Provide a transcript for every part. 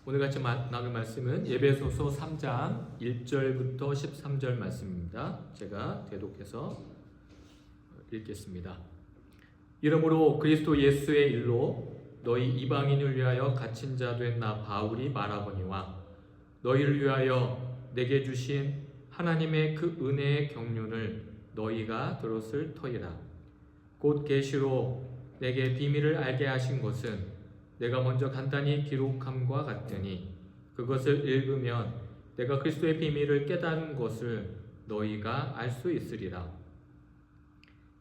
오늘 같이 나눌 말씀은 에베소서 3장 1절부터 13절 말씀입니다. 제가 대독해서 읽겠습니다. 이러므로 그리스도 예수의 일로 너희 이방인을 위하여 갇힌 자 된 나 바울이 말하거니와 너희를 위하여 내게 주신 하나님의 그 은혜의 경륜을 너희가 들었을 터이라. 곧 계시로 내게 비밀을 알게 하신 것은 내가 먼저 간단히 기록함과 같으니 그것을 읽으면 내가 그리스도의 비밀을 깨달은 것을 너희가 알 수 있으리라.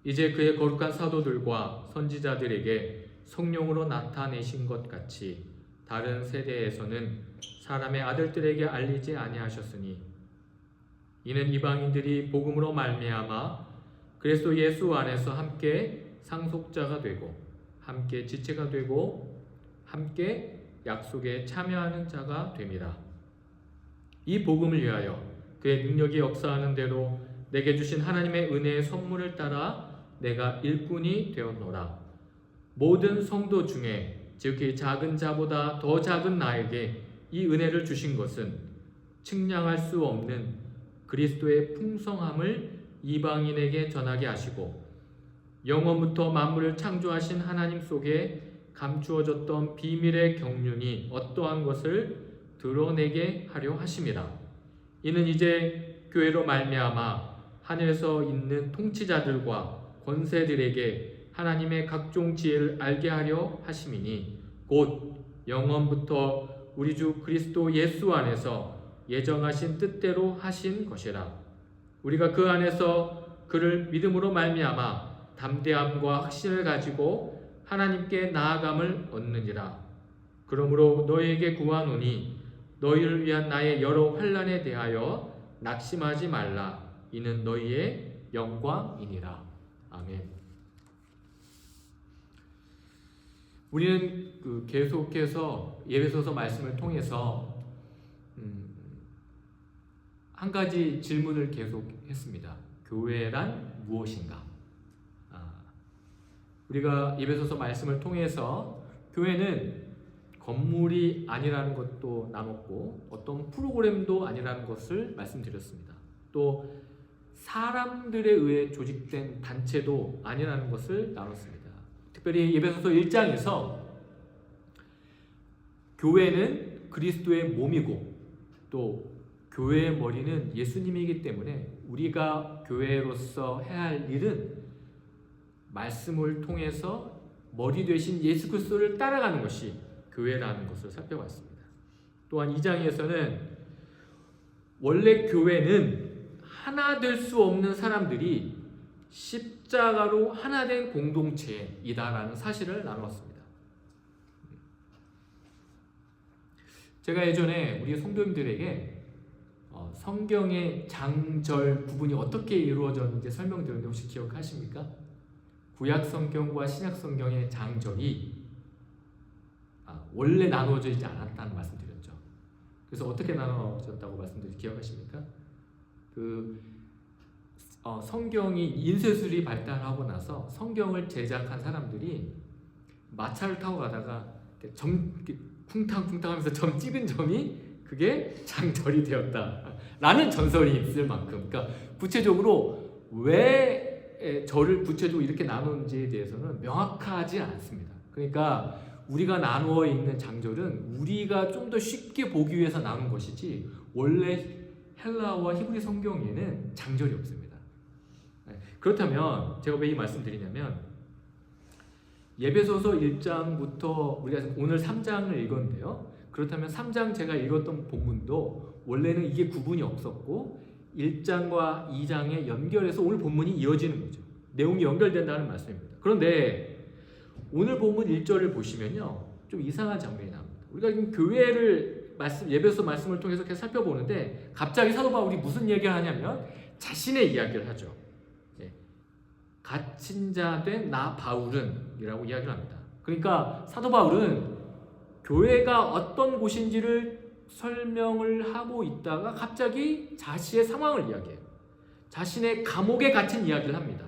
이제 그의 거룩한 사도들과 선지자들에게 성령으로 나타내신 것 같이 다른 세대에서는 사람의 아들들에게 알리지 아니하셨으니 이는 이방인들이 복음으로 말미암아 그리스도 예수 안에서 함께 상속자가 되고 함께 지체가 되고 함께 약속에 참여하는 자가 됨이라. 이 복음을 위하여 그의 능력이 역사하는 대로 내게 주신 하나님의 은혜의 선물을 따라 내가 일꾼이 되었노라. 모든 성도 중에 즉 이 작은 자보다 더 작은 나에게 이 은혜를 주신 것은 측량할 수 없는 그리스도의 풍성함을 이방인에게 전하게 하시고 영원부터 만물을 창조하신 하나님 속에 감추어졌던 비밀의 경륜이 어떠한 것을 드러내게 하려 하심이라. 이는 이제 교회로 말미암아 하늘에서 있는 통치자들과 권세들에게 하나님의 각종 지혜를 알게 하려 하심이니 곧 영원부터 우리 주 그리스도 예수 안에서 예정하신 뜻대로 하신 것이라. 우리가 그 안에서 그를 믿음으로 말미암아 담대함과 확신을 가지고 하나님께 나아감을 얻느니라. 그러므로 너희에게 구하노니 너희를 위한 나의 여러 환난에 대하여 낙심하지 말라. 이는 너희의 영광이니라. 아멘. 우리는 계속해서 에베소서 말씀을 통해서 한 가지 질문을 계속했습니다. 교회란 무엇인가? 우리가 에베소서 말씀을 통해서 교회는 건물이 아니라는 것도 나눴고 어떤 프로그램도 아니라는 것을 말씀드렸습니다. 또 사람들에 의해 조직된 단체도 아니라는 것을 나눴습니다. 특별히 에베소서 1장에서 교회는 그리스도의 몸이고 또 교회의 머리는 예수님이기 때문에 우리가 교회로서 해야 할 일은 말씀을 통해서 머리 되신 예수 그리스도를 따라가는 것이 교회라는 것을 살펴봤습니다. 또한 2장에서는 원래 교회는 하나 될 수 없는 사람들이 십자가로 하나 된 공동체이다라는 사실을 나누었습니다. 제가 예전에 우리 성도님들에게 성경의 장절 구분이 어떻게 이루어졌는지 설명드렸는데 혹시 기억하십니까? 구약 성경과 신약 성경의 장절이 원래 나누어져 있지 않았다는 말씀드렸죠. 그래서 어떻게 나누어졌다고 말씀드렸지 기억하십니까? 성경이 인쇄술이 발달하고 나서 성경을 제작한 사람들이 마차를 타고 가다가 점 쿵탕쿵탕 하면서 점 찍은 점이 그게 장절이 되었다라는 전설이 있을 만큼, 그러니까 구체적으로 왜 절을 구체적으로 이렇게 나누는지에 대해서는 명확하지 않습니다. 그러니까 우리가 나누어 있는 장절은 우리가 좀 더 쉽게 보기 위해서 나눈 것이지 원래 헬라어와 히브리 성경에는 장절이 없습니다. 그렇다면 제가 왜 이 말씀 드리냐면 에베소서 1장부터 우리가 오늘 3장을 읽었는데요. 그렇다면 3장 제가 읽었던 본문도 원래는 이게 구분이 없었고 1장과 2장에 연결해서 오늘 본문이 이어지는 거죠. 내용이 연결된다는 말씀입니다. 그런데 오늘 본문 1절을 보시면요, 좀 이상한 장면이 나옵니다. 우리가 지금 교회를 에베소 말씀을 통해서 계속 살펴보는데 갑자기 사도 바울이 무슨 얘기를 하냐면 자신의 이야기를 하죠. 갇힌 자 된 나 바울은 이라고 이야기를 합니다. 그러니까 사도 바울은 교회가 어떤 곳인지를 설명을 하고 있다가 갑자기 자신의 상황을 이야기해요. 자신의 감옥에 갇힌 이야기를 합니다.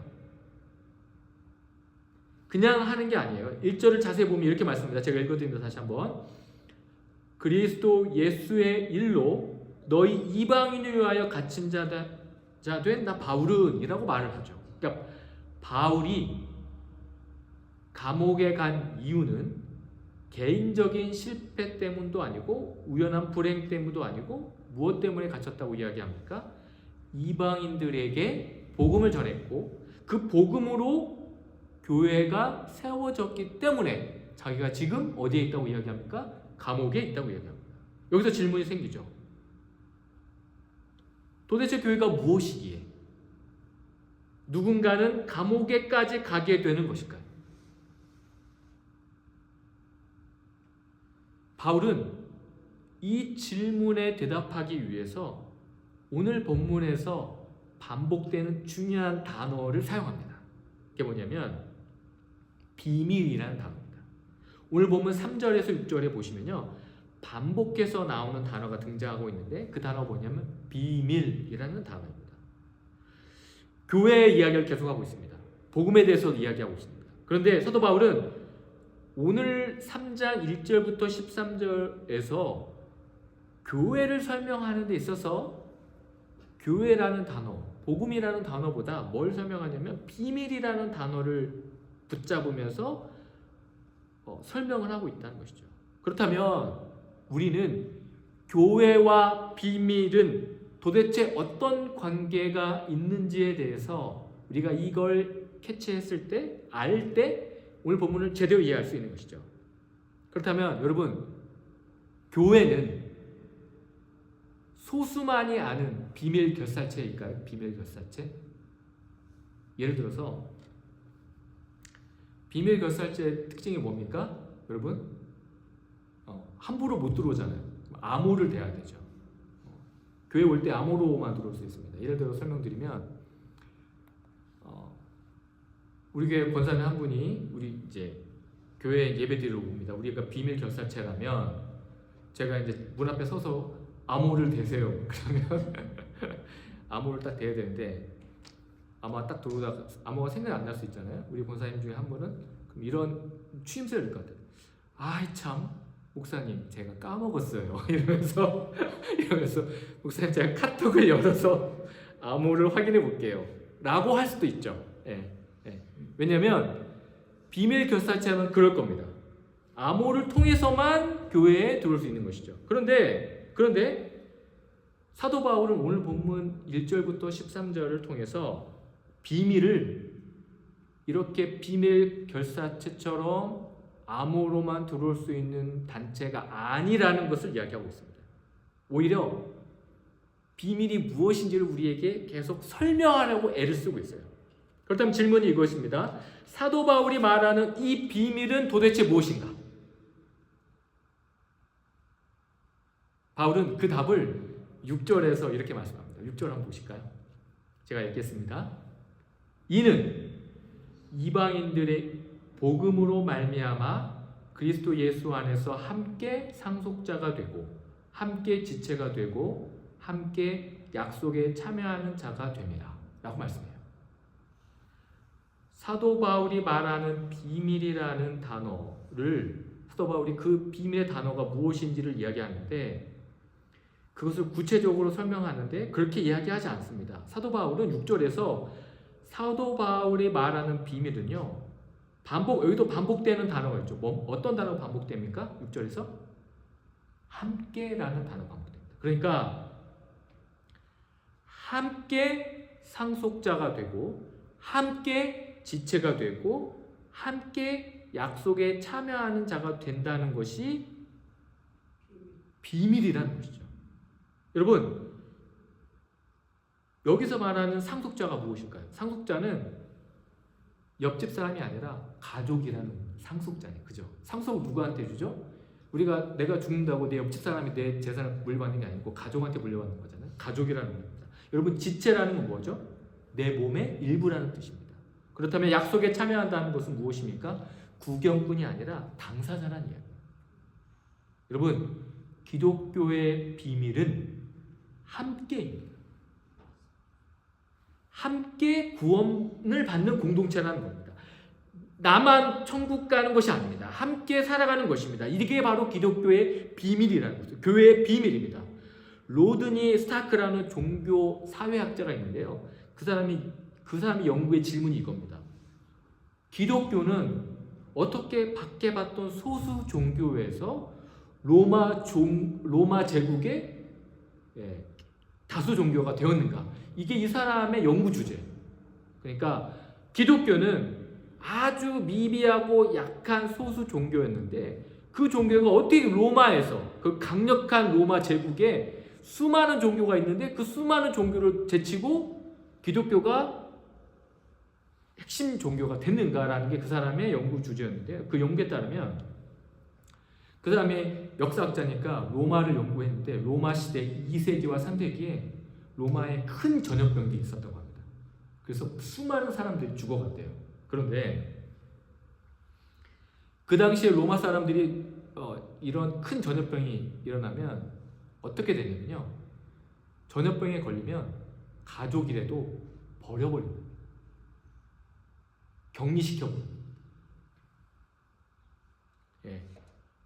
그냥 하는 게 아니에요. 1절을 자세히 보면 이렇게 말씀합니다. 제가 읽어드립니다. 다시 한번. 그리스도 예수의 일로 너희 이방인을 위하여 갇힌 자 된 나 바울은 이라고 말을 하죠. 그러니까 바울이 감옥에 간 이유는 개인적인 실패 때문도 아니고 우연한 불행 때문도 아니고 무엇 때문에 갇혔다고 이야기합니까? 이방인들에게 복음을 전했고 그 복음으로 교회가 세워졌기 때문에 자기가 지금 어디에 있다고 이야기합니까? 감옥에 있다고 이야기합니다. 여기서 질문이 생기죠. 도대체 교회가 무엇이기에 누군가는 감옥에까지 가게 되는 것일까요? 바울은 이 질문에 대답하기 위해서 오늘 본문에서 반복되는 중요한 단어를 사용합니다. 그게 뭐냐면 비밀이라는 단어입니다. 오늘 본문 3절에서 6절에 보시면요, 반복해서 나오는 단어가 등장하고 있는데 그 단어가 뭐냐면 비밀이라는 단어입니다. 교회의 이야기를 계속하고 있습니다. 복음에 대해서 이야기하고 있습니다. 그런데 사도 바울은 오늘 3장 1절부터 13절에서 교회를 설명하는 데 있어서 교회라는 단어, 복음이라는 단어보다 뭘 설명하냐면 비밀이라는 단어를 붙잡으면서 설명을 하고 있다는 것이죠. 그렇다면 우리는 교회와 비밀은 도대체 어떤 관계가 있는지에 대해서 우리가 이걸 캐치했을 때, 알 때 오늘 본문을 제대로 이해할 수 있는 것이죠. 그렇다면 여러분, 교회는 소수만이 아는 비밀 결사체일까요? 비밀 결사체? 예를 들어서 비밀 결사체의 특징이 뭡니까? 여러분, 함부로 못 들어오잖아요. 암호를 대야 되죠. 교회 올 때 암호로만 들어올 수 있습니다. 예를 들어 설명드리면 우리 교회 권사님 한 분이 우리 이제 교회 예배드리러 옵니다. 우리가 비밀 결사체라면 제가 이제 문 앞에 서서 암호를 대세요. 그러면 암호를 딱 대야 되는데 아마 딱 들어오다가 암호가 생각이 안 날 수 있잖아요. 우리 권사님 중에 한 분은 그럼 이런 추임새를 낼 것 같아요. 아이 참 목사님 제가 까먹었어요. 이러면서 목사님 제가 카톡을 열어서 암호를 확인해 볼게요. 라고 할 수도 있죠. 예. 왜냐하면 비밀 결사체는 그럴 겁니다. 암호를 통해서만 교회에 들어올 수 있는 것이죠. 그런데 사도 바울은 오늘 본문 1절부터 13절을 통해서 비밀을 이렇게 비밀 결사체처럼 암호로만 들어올 수 있는 단체가 아니라는 것을 이야기하고 있습니다. 오히려 비밀이 무엇인지를 우리에게 계속 설명하려고 애를 쓰고 있어요. 그렇다면 질문이 이것입니다. 사도 바울이 말하는 이 비밀은 도대체 무엇인가? 바울은 그 답을 6절에서 이렇게 말씀합니다. 6절 한번 보실까요? 제가 읽겠습니다. 이는 이방인들의 복음으로 말미암아 그리스도 예수 안에서 함께 상속자가 되고 함께 지체가 되고 함께 약속에 참여하는 자가 됨이라 라고 말씀해요. 사도 바울이 말하는 비밀이라는 단어를 사도 바울이 그 비밀의 단어가 무엇인지를 이야기하는데 그것을 구체적으로 설명하는데 그렇게 이야기하지 않습니다. 사도 바울은 6절에서 사도 바울이 말하는 비밀은요, 여기도 반복되는 단어가 있죠. 어떤 단어가 반복됩니까? 6절에서 함께라는 단어가 반복됩니다. 그러니까 함께 상속자가 되고 함께 지체가 되고 함께 약속에 참여하는 자가 된다는 것이 비밀이라는 것이죠. 여러분, 여기서 말하는 상속자가 무엇일까요? 상속자는 옆집 사람이 아니라 가족이라는 상속자예요. 그죠? 상속을 누구한테 주죠? 내가 죽는다고 내 옆집 사람이 내 재산을 물려받는 게 아니고 가족한테 물려받는 거잖아요. 가족이라는 겁니다. 여러분, 지체라는 건 뭐죠? 내 몸의 일부라는 뜻입니다. 그렇다면 약속에 참여한다는 것은 무엇입니까? 구경꾼이 아니라 당사자라는 이야기입니다. 여러분, 기독교의 비밀은 함께입니다. 함께 구원을 받는 공동체라는 겁니다. 나만 천국 가는 것이 아닙니다. 함께 살아가는 것입니다. 이게 바로 기독교의 비밀이라는 거죠. 교회의 비밀입니다. 로드니 스타크라는 종교 사회학자가 있는데요. 그 사람이 연구의 질문이 이겁니다. 기독교는 어떻게 박해받던 소수 종교에서 로마 제국의 다수 종교가 되었는가? 이게 이 사람의 연구 주제. 그러니까 기독교는 아주 미비하고 약한 소수 종교였는데 그 종교가 어떻게 로마에서 그 강력한 로마 제국에 수많은 종교가 있는데 그 수많은 종교를 제치고 기독교가 핵심 종교가 됐는가라는 게 그 사람의 연구 주제였는데 그 연구에 따르면 그 사람의 역사학자니까 로마를 연구했는데 로마 시대 2세기와 3세기에 로마에 큰 전염병이 있었다고 합니다. 그래서 수많은 사람들이 죽어갔대요. 그런데 그 당시에 로마 사람들이 이런 큰 전염병이 일어나면 어떻게 되냐면요. 전염병에 걸리면 가족이라도 버려버립니다. 격리시켜버립니다. 예.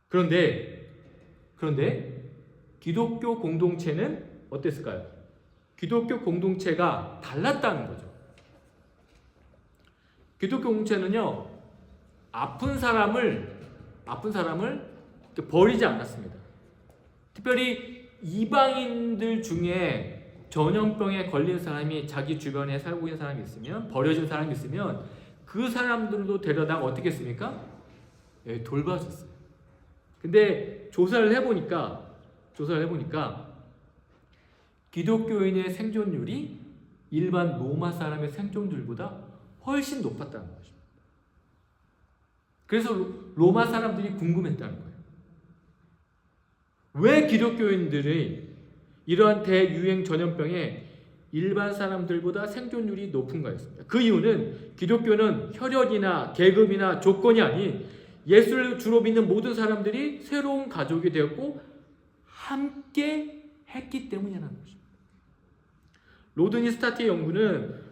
그런데 기독교 공동체는 어땠을까요? 기독교 공동체가 달랐다는 거죠. 기독교 공동체는요, 아픈 사람을 버리지 않았습니다. 특별히 이방인들 중에 전염병에 걸린 사람이 자기 주변에 살고 있는 사람이 있으면, 버려진 사람이 있으면 그 사람들도 데려다가 어떻게 했습니까? 돌봐줬어요. 근데 조사를 해보니까 기독교인의 생존율이 일반 로마 사람의 생존율보다 훨씬 높았다는 것입니다. 그래서 로마 사람들이 궁금했다는 거예요. 왜 기독교인들이 이러한 대유행 전염병에 일반 사람들보다 생존율이 높은가였습니다. 그 이유는 기독교는 혈연이나 계급이나 조건이 아닌 예수를 주로 믿는 모든 사람들이 새로운 가족이 되었고 함께 했기 때문이라는 것입니다. 로드니 스타트의 연구는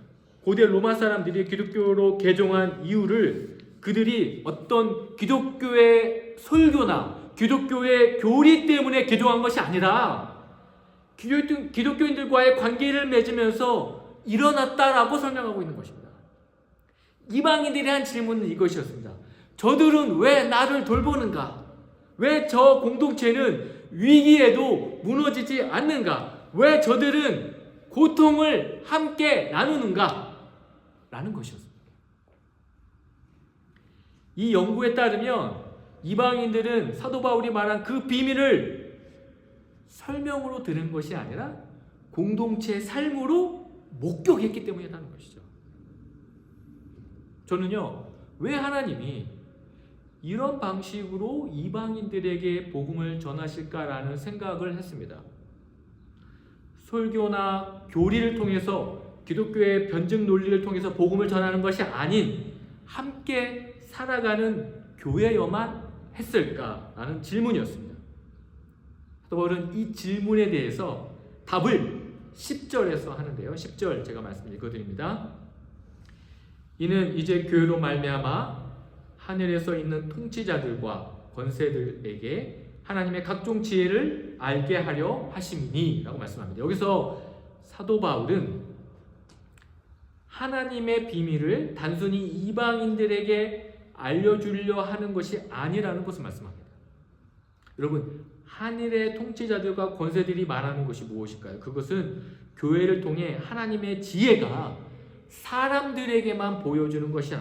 고대 로마 사람들이 기독교로 개종한 이유를 그들이 어떤 기독교의 설교나 기독교의 교리 때문에 개종한 것이 아니라 기독교인들과의 관계를 맺으면서 일어났다라고 설명하고 있는 것입니다. 이방인들이 한 질문은 이것이었습니다. 저들은 왜 나를 돌보는가? 왜 저 공동체는 위기에도 무너지지 않는가? 왜 저들은 고통을 함께 나누는가? 라는 것이었습니다. 이 연구에 따르면 이방인들은 사도 바울이 말한 그 비밀을 설명으로 들은 것이 아니라 공동체의 삶으로 목격했기 때문이라는 것이죠. 저는요, 왜 하나님이 이런 방식으로 이방인들에게 복음을 전하실까라는 생각을 했습니다. 설교나 교리를 통해서 기독교의 변증 논리를 통해서 복음을 전하는 것이 아닌 함께 살아가는 교회여만 했을까라는 질문이었습니다. 사도 바울은 이 질문에 대해서 답을 10절에서 하는데요. 10절 제가 말씀 읽어드립니다. 이는 이제 교회로 말미암아 하늘에서 있는 통치자들과 권세들에게 하나님의 각종 지혜를 알게 하려 하심이니 라고 말씀합니다. 여기서 사도 바울은 하나님의 비밀을 단순히 이방인들에게 알려주려 하는 것이 아니라는 것을 말씀합니다. 여러분, 하늘의 통치자들과 권세들이 말하는 것이 무엇일까요? 그것은 교회를 통해 하나님의 지혜가 사람들에게만 보여주는 것이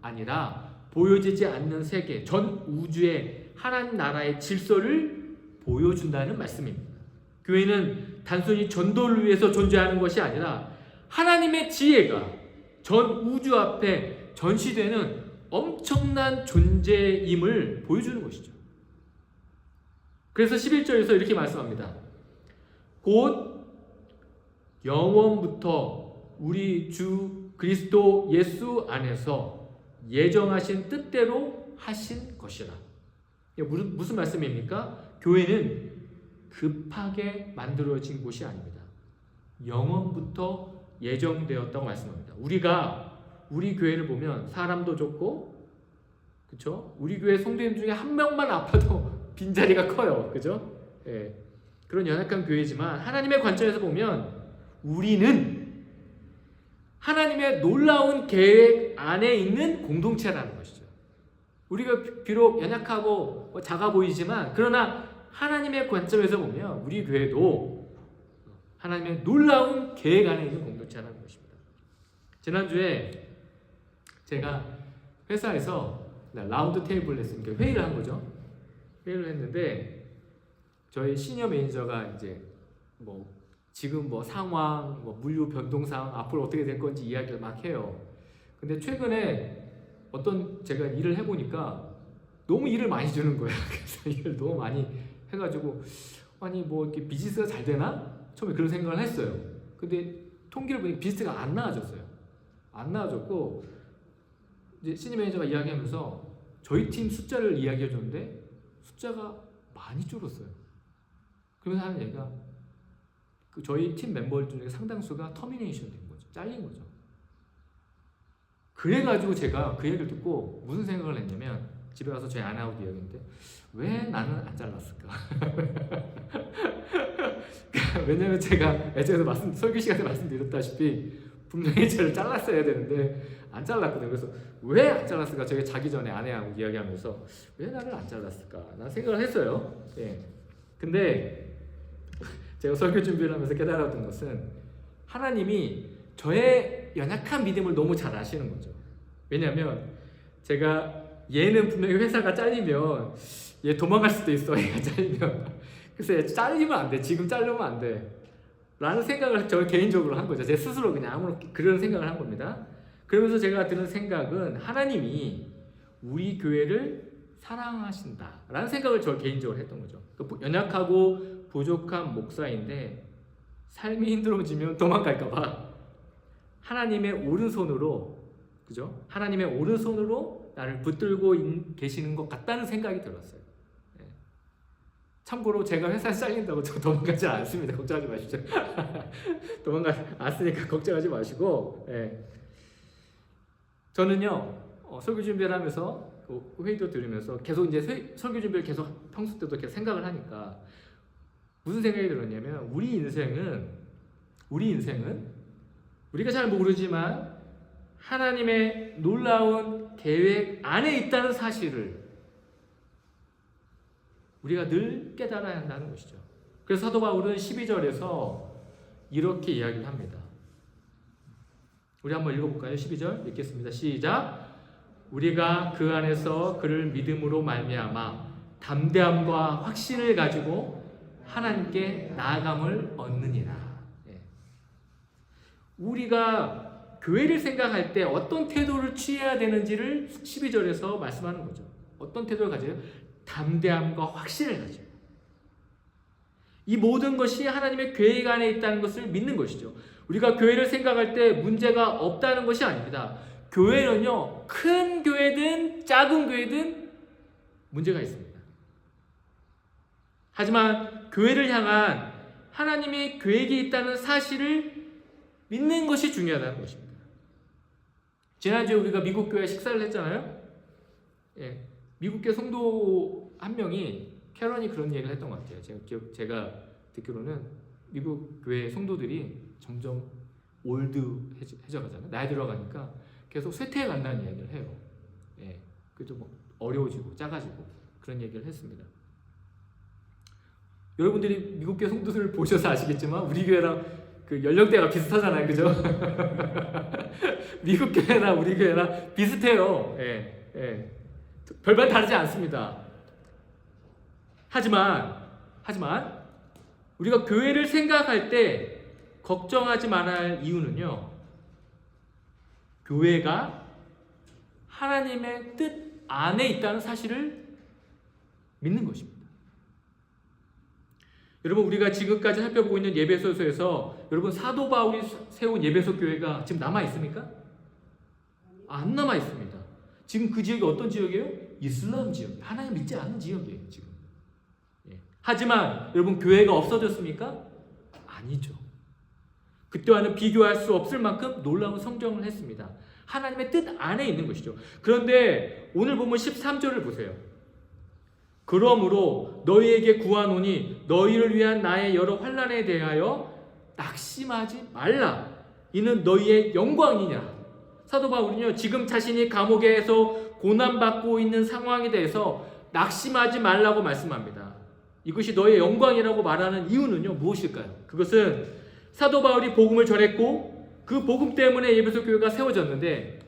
아니라 보여지지 않는 세계, 전 우주의 하나님 나라의 질서를 보여준다는 말씀입니다. 교회는 단순히 전도를 위해서 존재하는 것이 아니라 하나님의 지혜가 전 우주 앞에 전시되는 엄청난 존재임을 보여주는 것이죠. 그래서 11절에서 이렇게 말씀합니다. 곧 영원부터 우리 주 그리스도 예수 안에서 예정하신 뜻대로 하신 것이라. 무슨 말씀입니까? 교회는 급하게 만들어진 곳이 아닙니다. 영원부터 예정되었다고 말씀합니다. 우리 교회를 보면 사람도 좋고 그렇죠? 우리 교회 성도님 중에 한 명만 아파도 빈자리가 커요. 그죠? 예. 그런 연약한 교회지만 하나님의 관점에서 보면 우리는 하나님의 놀라운 계획 안에 있는 공동체라는 것이죠. 우리가 비록 연약하고 작아 보이지만 그러나 하나님의 관점에서 보면 우리 교회도 하나님의 놀라운 계획 안에 있는 공동체라는 것입니다. 지난주에 제가 회사에서 라운드 테이블 레슨 회의를 한 거죠. 회의를 했는데 저희 시니어 매니저가 이제 지금 상황, 물류 변동 상황, 앞으로 어떻게 될 건지 이야기를 막 해요. 근데 최근에 제가 일을 해보니까 너무 일을 많이 주는 거야. 그래서 일을 너무 많이 해가지고 아니 이렇게 비즈니스가 잘 되나? 처음에 그런 생각을 했어요. 근데 통계를 보니까 비즈니스가 안 나아졌어요. 안 나아졌고 이제 시니어 매니저가 이야기하면서 저희 팀 숫자를 이야기해 줬는데 숫자가 많이 줄었어요. 그러면서 하는 얘기가 저희 팀 멤버 중에 상당수가 터미네이션 된 거죠. 잘린 거죠. 그래가지고 제가 그 얘기를 듣고 무슨 생각을 했냐면 집에 가서 저희 아내하고도 이야기했는데 왜 나는 안 잘랐을까? 왜냐면 제가 애초에도 설교 시간에 말씀드렸다시피 분명히 저를 잘랐어야 되는데 안 잘랐거든요. 그래서 왜 안 잘랐을까? 제가 자기 전에 아내하고 이야기하면서 왜 나를 안 잘랐을까? 난 생각을 했어요. 예. 근데 제가 설교 준비를 하면서 깨달았던 것은 하나님이 저의 연약한 믿음을 너무 잘 아시는 거죠. 왜냐하면 제가 얘는 분명히 회사가 잘리면 얘 도망갈 수도 있어. 얘가 잘리면 그래서 얘 잘리면 안 돼. 지금 자르면 안 돼. 라는 생각을 저 개인적으로 한 거죠. 제 스스로 그냥 아무런 그런 생각을 한 겁니다. 그러면서 제가 드는 생각은 하나님이 우리 교회를 사랑하신다 라는 생각을 저 개인적으로 했던 거죠. 연약하고 부족한 목사인데 삶이 힘들어지면 도망갈까봐 하나님의 오른손으로, 그죠? 하나님의 오른손으로 나를 붙들고 계시는 것 같다는 생각이 들었어요. 예. 참고로 제가 회사에 잘린다고 저 도망가지 않습니다. 걱정하지 마십시오. 도망가지 않으니까 걱정하지 마시고, 예. 저는요 설교 준비를 하면서 그 회의도 들으면서 계속 이제 설교 준비를 계속 평소 때도 계속 생각을 하니까 무슨 생각이 들었냐면 우리 인생은 우리가 잘 모르지만 하나님의 놀라운 계획 안에 있다는 사실을 우리가 늘 깨달아야 한다는 것이죠. 그래서 사도 바울은 12절에서 이렇게 이야기를 합니다. 우리 한번 읽어볼까요? 12절 읽겠습니다. 시작. 우리가 그 안에서 그를 믿음으로 말미암아 담대함과 확신을 가지고 하나님께 나아감을 얻느니라. 예. 우리가 교회를 생각할 때 어떤 태도를 취해야 되는지를 12절에서 말씀하는 거죠. 어떤 태도를 가져요? 담대함과 확신을 가져요. 이 모든 것이 하나님의 계획 안에 있다는 것을 믿는 것이죠. 우리가 교회를 생각할 때 문제가 없다는 것이 아닙니다. 교회는요, 큰 교회든 작은 교회든 문제가 있습니다. 하지만 교회를 향한 하나님의 계획이 있다는 사실을 믿는 것이 중요하다는 것입니다. 지난주에 우리가 미국 교회 식사를 했잖아요. 예, 미국 교회 성도 한 명이 캐런이 그런 얘기를 했던 것 같아요. 제가 듣기로는 미국 교회 성도들이 점점 올드해져 가잖아요. 나이 들어가니까 계속 쇠퇴해 간다는 이야기를 해요. 예, 그래도 어려워지고 작아지고 그런 얘기를 했습니다. 여러분들이 미국 교회 성도들을 보셔서 아시겠지만 우리 교회랑 그 연령대가 비슷하잖아요, 그죠? 미국 교회나 우리 교회나 비슷해요. 예, 예. 별반 다르지 않습니다. 하지만 우리가 교회를 생각할 때 걱정하지 말아야 할 이유는요, 교회가 하나님의 뜻 안에 있다는 사실을 믿는 것입니다. 여러분, 우리가 지금까지 살펴보고 있는 예배소서에서 여러분 사도 바울이 세운 예배소 교회가 지금 남아 있습니까? 안 남아 있습니다. 지금 그 지역이 어떤 지역이에요? 이슬람 지역. 하나님 믿지 않는 지역이에요, 지금. 예. 하지만 여러분 교회가 없어졌습니까? 아니죠. 그때와는 비교할 수 없을 만큼 놀라운 성장을 했습니다. 하나님의 뜻 안에 있는 것이죠. 그런데 오늘 보면 13절을 보세요. 그러므로 너희에게 구하노니 너희를 위한 나의 여러 환난에 대하여 낙심하지 말라. 이는 너희의 영광이냐. 사도 바울은요, 지금 자신이 감옥에서 고난받고 있는 상황에 대해서 낙심하지 말라고 말씀합니다. 이것이 너의 영광이라고 말하는 이유는요, 무엇일까요? 그것은 사도 바울이 복음을 전했고 그 복음 때문에 에베소 교회가 세워졌는데,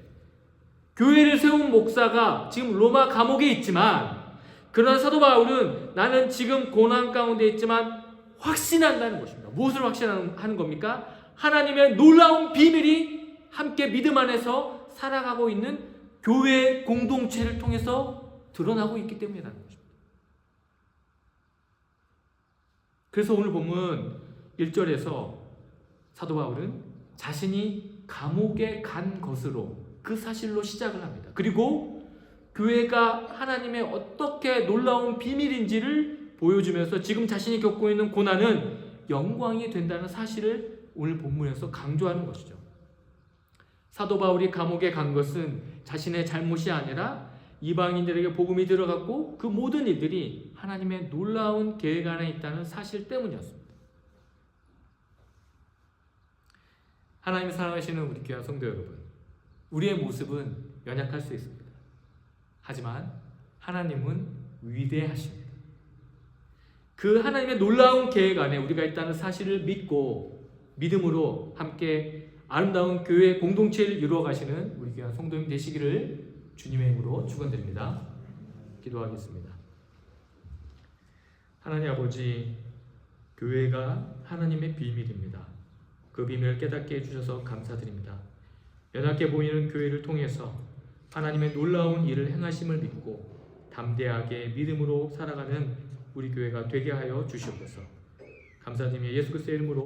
교회를 세운 목사가 지금 로마 감옥에 있지만, 그러나 사도 바울은 나는 지금 고난 가운데 있지만 확신한다는 것입니다. 무엇을 확신하는 겁니까? 하나님의 놀라운 비밀이 함께 믿음 안에서 살아가고 있는 교회 공동체를 통해서 드러나고 있기 때문이라는 것입니다. 그래서 오늘 보면 1절에서 사도 바울은 자신이 감옥에 간 것으로, 그 사실로 시작을 합니다. 그리고 교회가 하나님의 어떻게 놀라운 비밀인지를 보여주면서 지금 자신이 겪고 있는 고난은 영광이 된다는 사실을 오늘 본문에서 강조하는 것이죠. 사도 바울이 감옥에 간 것은 자신의 잘못이 아니라 이방인들에게 복음이 들어갔고 그 모든 일들이 하나님의 놀라운 계획 안에 있다는 사실 때문이었습니다. 하나님이 사랑하시는 우리 귀한 성도 여러분, 우리의 모습은 연약할 수 있습니다. 하지만 하나님은 위대하십니다. 그 하나님의 놀라운 계획 안에 우리가 있다는 사실을 믿고 믿음으로 함께 아름다운 교회 공동체를 이루어 가시는 우리 귀한 성도님 되시기를 주님의 이름으로 축원드립니다. 기도하겠습니다. 하나님 아버지, 교회가 하나님의 비밀입니다. 그 비밀을 깨닫게 해주셔서 감사드립니다. 연약해 보이는 교회를 통해서 하나님의 놀라운 일을 행하심을 믿고 담대하게 믿음으로 살아가는 우리 교회가 되게 하여 주시옵소서. 감사드리며 예수 그리스도의 이름으로